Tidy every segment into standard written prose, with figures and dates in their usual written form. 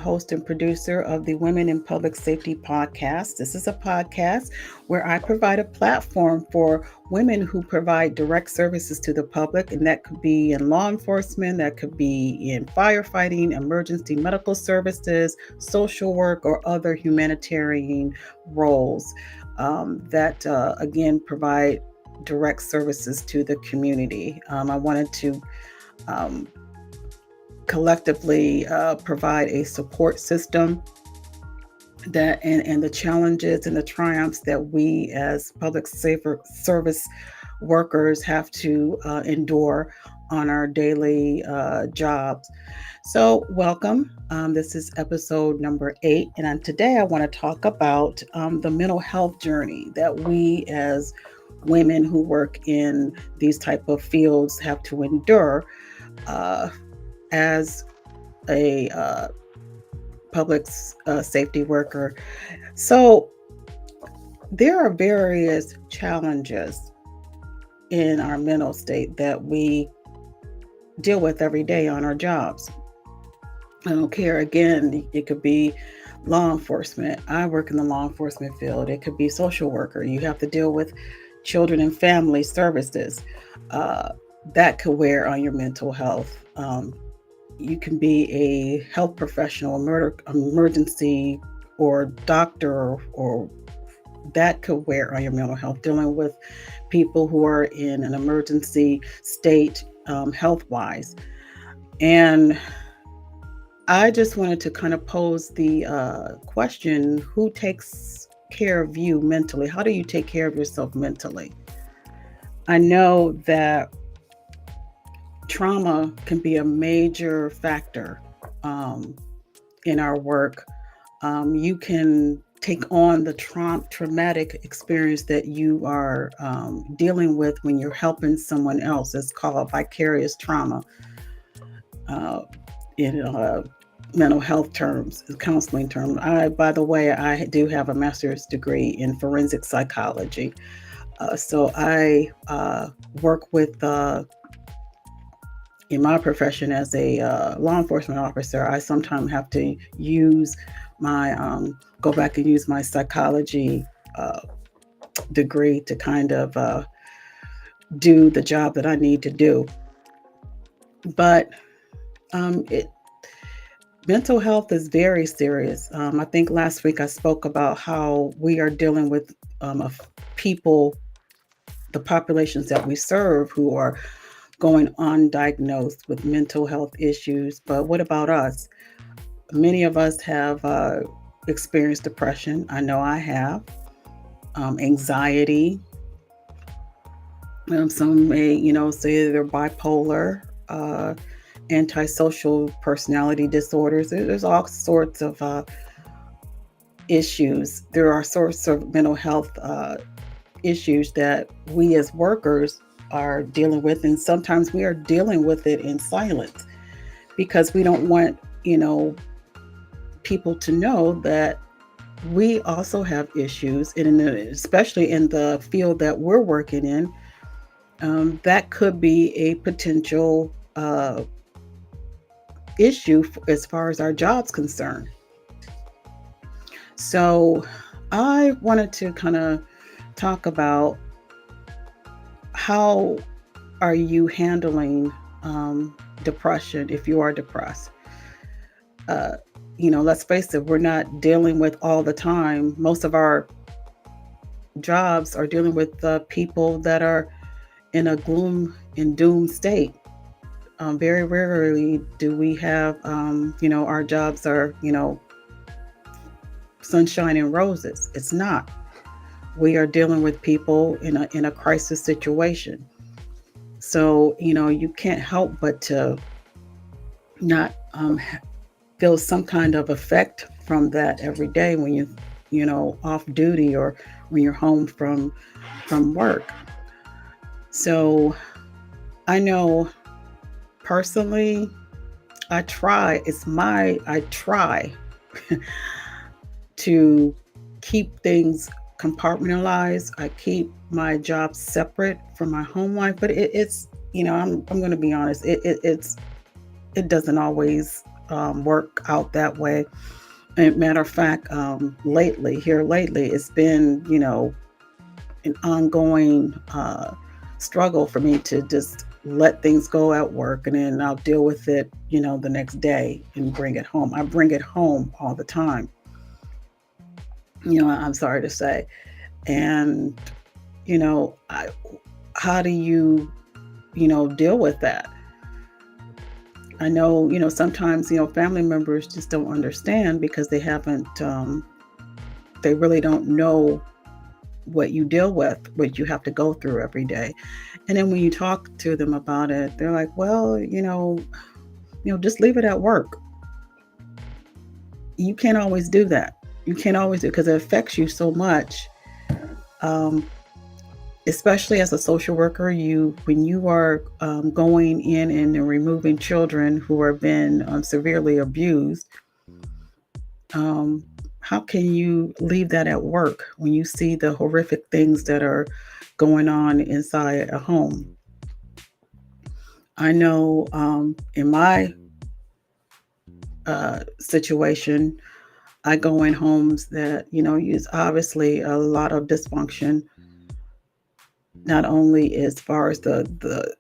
host and producer of the Women in Public Safety podcast. This is a podcast where I provide a platform for women who provide direct services to the public, and that could be in law enforcement, that could be in firefighting, emergency medical services, social work, or other humanitarian roles that again provide direct services to the community. I wanted to um, collectively provide a support system and the challenges and the triumphs that we as public safer service workers have to endure on our daily jobs. So, welcome. This is episode number 8, and today I want to talk about the mental health journey that we as women who work in these type of fields have to endure uh, as a public safety worker. So there are various challenges in our mental state that we deal with every day on our jobs. I don't care. Again, it could be law enforcement. I work in the law enforcement field. It could be social worker. You have to deal with children and family services. Uh, that could wear on your mental health. You can be a health professional, emergency or doctor, or that could wear on your mental health, dealing with people who are in an emergency state health wise. And I just wanted to kind of pose the question, who takes care of you mentally? How do you take care of yourself mentally? I know that trauma can be a major factor um, in our work. You can take on the traumatic experience that you are dealing with when you're helping someone else. It's called vicarious trauma uh, in mental health terms, counseling terms. By the way, I do have a master's degree in forensic psychology. So I work with in my profession as a law enforcement officer. I sometimes have to use my go back and use my psychology uh, degree to kind of do the job that I need to do. But it mental health is very serious. I think last week I spoke about how we are dealing with of people, the populations that we serve, who are going undiagnosed with mental health issues. But what about us? Many of us have experienced depression. I know I have. Anxiety. Some may, say they're bipolar, antisocial personality disorders. There's all sorts of issues. There are sorts of mental health issues that we as workers are dealing with, and sometimes we are dealing with it in silence because we don't want, people to know that we also have issues, and especially in the field that we're working in, that could be a potential issue as far as our jobs concerned. So I wanted to kind of talk about how are you handling depression if you are depressed. Uh, let's face it, we're not dealing with all the time. Most of our jobs are dealing with people that are in a gloom and doom state. Very rarely do we have, our jobs are, sunshine and roses. It's not. We are dealing with people in a crisis situation. So, you can't help but to not feel some kind of effect from that every day when off duty or when you're home from work. So I know personally, I try to keep things compartmentalized. I keep my job separate from my home life, but it's I'm going to be honest. It doesn't always work out that way. And matter of fact, lately, it's been, an ongoing struggle for me to just let things go at work, and then I'll deal with it, the next day and bring it home. I bring it home all the time, I'm sorry to say. And, how do you, deal with that? I know, sometimes, family members just don't understand because they really don't know what you deal with, what you have to go through every day. And then when you talk to them about it, they're like, well, just leave it at work. You can't always do that. You can't always do, because it affects you so much. Um, Especially as a social worker, when you are going in and removing children who have been severely abused, um, how can you leave that at work when you see the horrific things that are going on inside a home? I know, in my situation, I go in homes that use obviously a lot of dysfunction, not only as far as the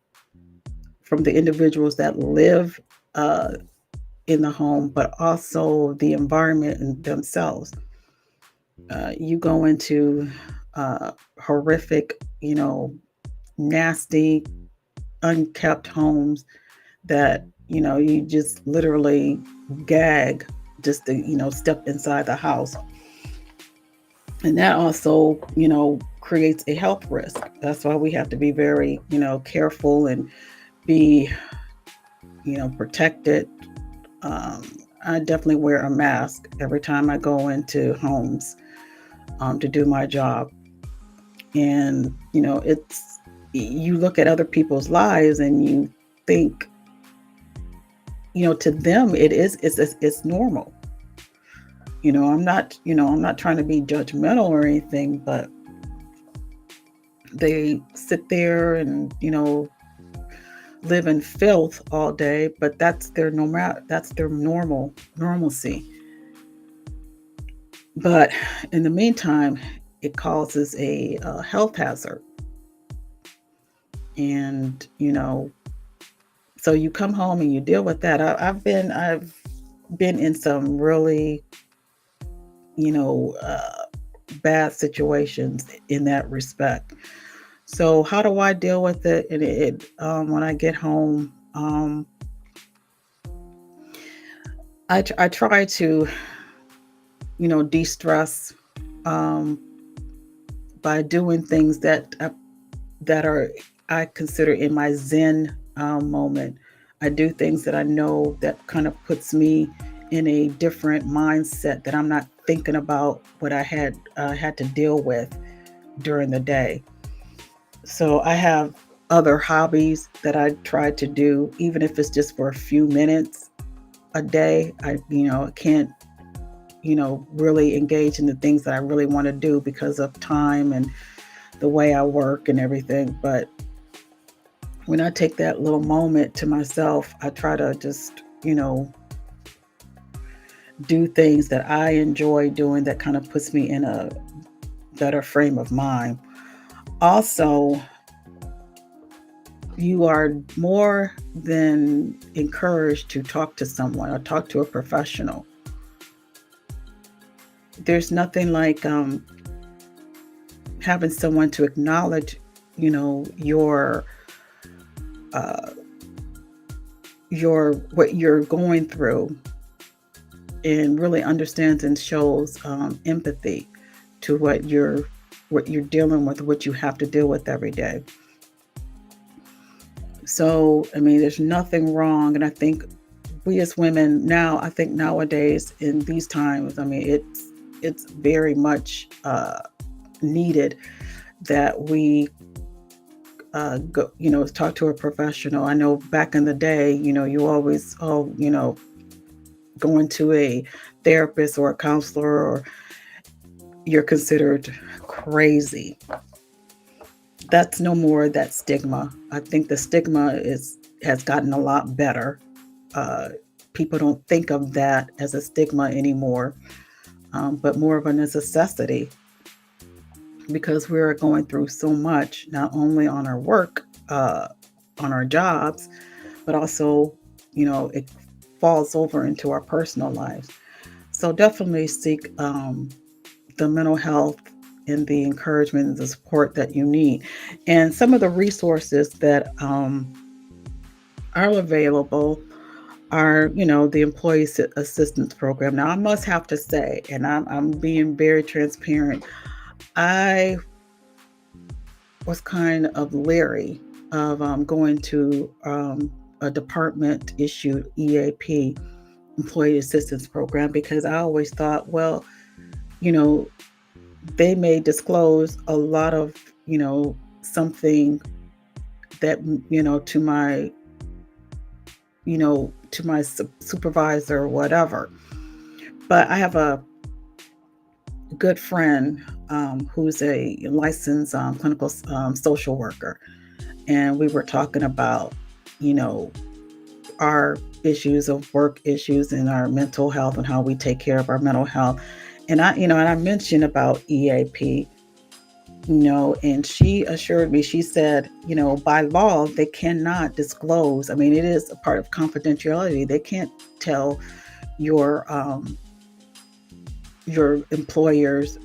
from the individuals that live uh, in the home, but also the environment in themselves. You go into horrific, nasty, unkept homes that you just literally gag just to step inside the house, and that also creates a health risk. That's why we have to be very careful and be protected. um, I definitely wear a mask every time I go into homes to do my job. And you look at other people's lives and you think, to them it's normal. I'm not trying to be judgmental or anything, but they sit there and live in filth all day, but that's their normalcy. But in the meantime, it causes a health hazard. And so you come home and you deal with that. I've been in some really you know bad situations in that respect. So how do I deal with it? And when I get home, I try to de-stress, um, by doing things that are I consider in my Zen moment. I do things that I know that kind of puts me in a different mindset, that I'm not thinking about what I had to deal with during the day. So I have other hobbies that I try to do, even if it's just for a few minutes a day. I can't, really engage in the things that I really want to do because of time and the way I work and everything. But when I take that little moment to myself, I try to just, do things that I enjoy doing that kind of puts me in a better frame of mind. Also, you are more than encouraged to talk to someone or talk to a professional. There's nothing like having someone to acknowledge, your uh, what you're going through, and really understands and shows empathy to what you're dealing with, what you have to deal with every day. So, I mean, there's nothing wrong. And I think we as women now, I think nowadays in these times, I mean, it's very much needed that we go, talk to a professional. I know back in the day, you always, going to a therapist or a counselor, or you're considered crazy. That's no more that stigma. I think the stigma is has gotten a lot better. Uh, people don't think of that as a stigma anymore, but more of a necessity because we're going through so much, not only on our work, on our jobs, but also, it falls over into our personal lives. So definitely seek the mental health and the encouragement and the support that you need. And some of the resources that are available are, the Employee Assistance Program. Now, I must have to say, and I'm being very transparent, I was kind of leery of going to a department issued EAP, Employee Assistance Program, because I always thought, well, you know, they may disclose a lot of, something that, to my supervisor or whatever. But I have a good friend who's a licensed clinical social worker. And we were talking about, you know, our issues of work issues and our mental health and how we take care of our mental health. And I mentioned about EAP, and she assured me, she said, by law, they cannot disclose. I mean, it is a part of confidentiality. They can't tell your employers,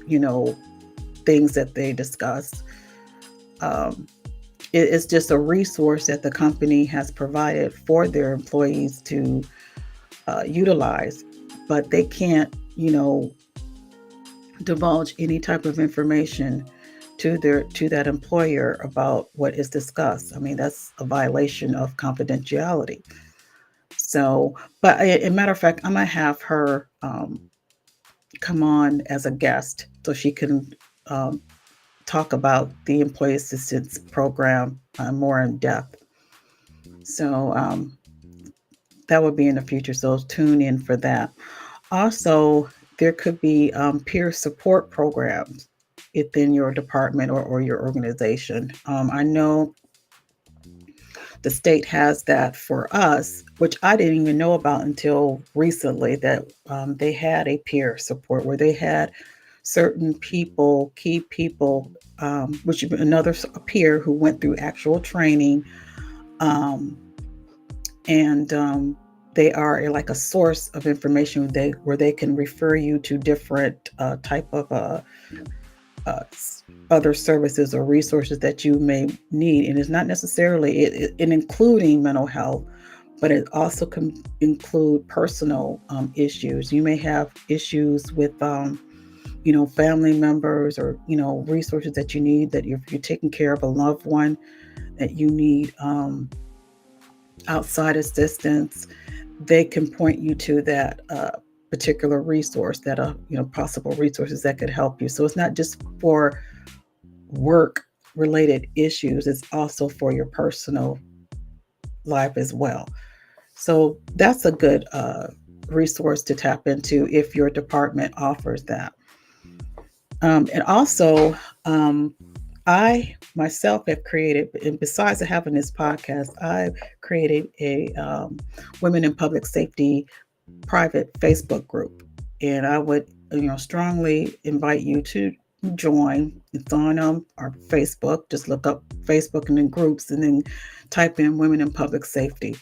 things that they discuss. Um, it's just a resource that the company has provided for their employees to utilize, but they can't, divulge any type of information to that employer about what is discussed. I mean, that's a violation of confidentiality. So, but a matter of fact, I'm gonna have her come on as a guest so she can um, talk about the employee assistance program more in depth. So that would be in the future. So tune in for that. Also, there could be peer support programs within your department or your organization. I know the state has that for us, which I didn't even know about until recently, that they had a peer support where they had certain people, key people, which another peer who went through actual training, um, and they are like a source of information where they can refer you to different type of other services or resources that you may need. And it's not necessarily including mental health, but it also can include personal issues. You may have issues with family members, or resources that you need, that if you're taking care of a loved one, that you need outside assistance. They can point you to that particular resource, that possible resources that could help you. So it's not just for work related issues, it's also for your personal life as well. So that's a good resource to tap into if your department offers that. And also, I myself have created, and besides having this podcast, I've created a Women in Public Safety private Facebook group, and I would, strongly invite you to join. It's on our Facebook. Just look up Facebook and then groups, and then type in Women in Public Safety.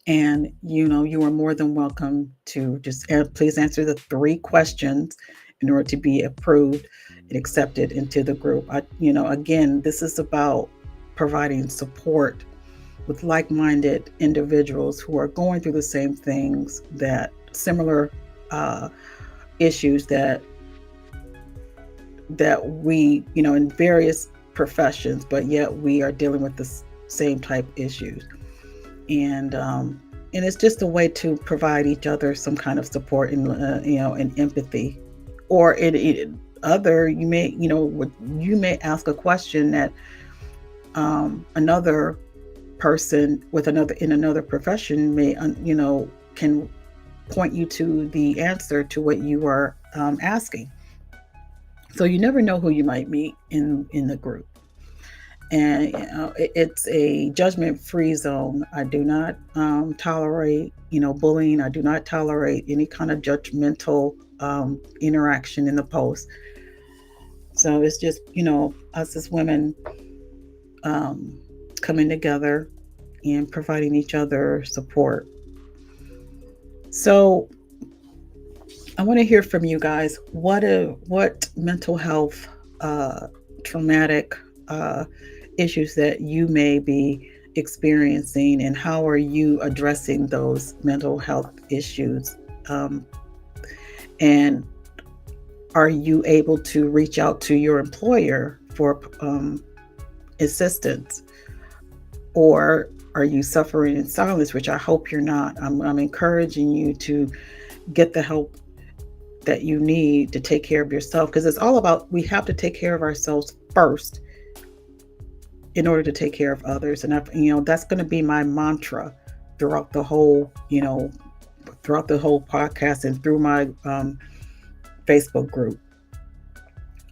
And you are more than welcome to just please answer the 3 questions in order to be approved and accepted into the group. Again, this is about providing support with like-minded individuals who are going through the same things, that similar issues that we, in various professions, but yet we are dealing with the same type issues. And it's just a way to provide each other some kind of support and empathy. Or you may ask a question that another person in another profession may can point you to the answer to what you are asking. So you never know who you might meet in the group. And it's a judgment-free zone. I do not tolerate, bullying. I do not tolerate any kind of judgmental interaction in the post. So it's just, us as women um, coming together and providing each other support. So I want to hear from you guys. What mental health, traumatic issues that you may be experiencing, and how are you addressing those mental health issues? Um, and are you able to reach out to your employer for assistance, or are you suffering in silence? Which I hope you're not. I'm encouraging you to get the help that you need to take care of yourself, because it's all about, we have to take care of ourselves first in order to take care of others. And that's going to be my mantra throughout the whole, podcast and through my Facebook group.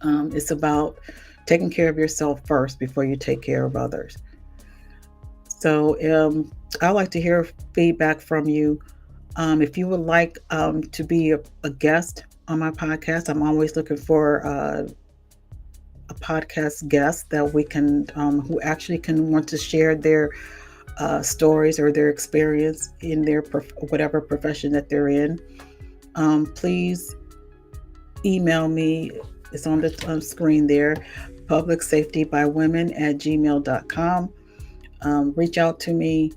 It's about taking care of yourself first before you take care of others. So I'd like to hear feedback from you. If you would like to be a guest on my podcast, I'm always looking for a podcast guest that we can, who actually can want to share their stories or their experience in their whatever profession that they're in. Please email me. It's on the screen there, publicsafetybywomen@gmail.com. Reach out to me,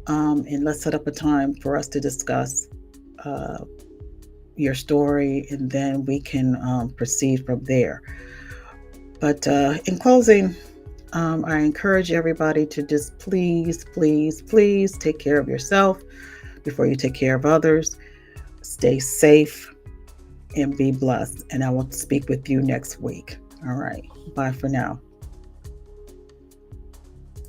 and let's set up a time for us to discuss your story, and then we can proceed from there. But in closing, I encourage everybody to just please, please, please take care of yourself before you take care of others. Stay safe and be blessed. And I will speak with you next week. All right. Bye for now.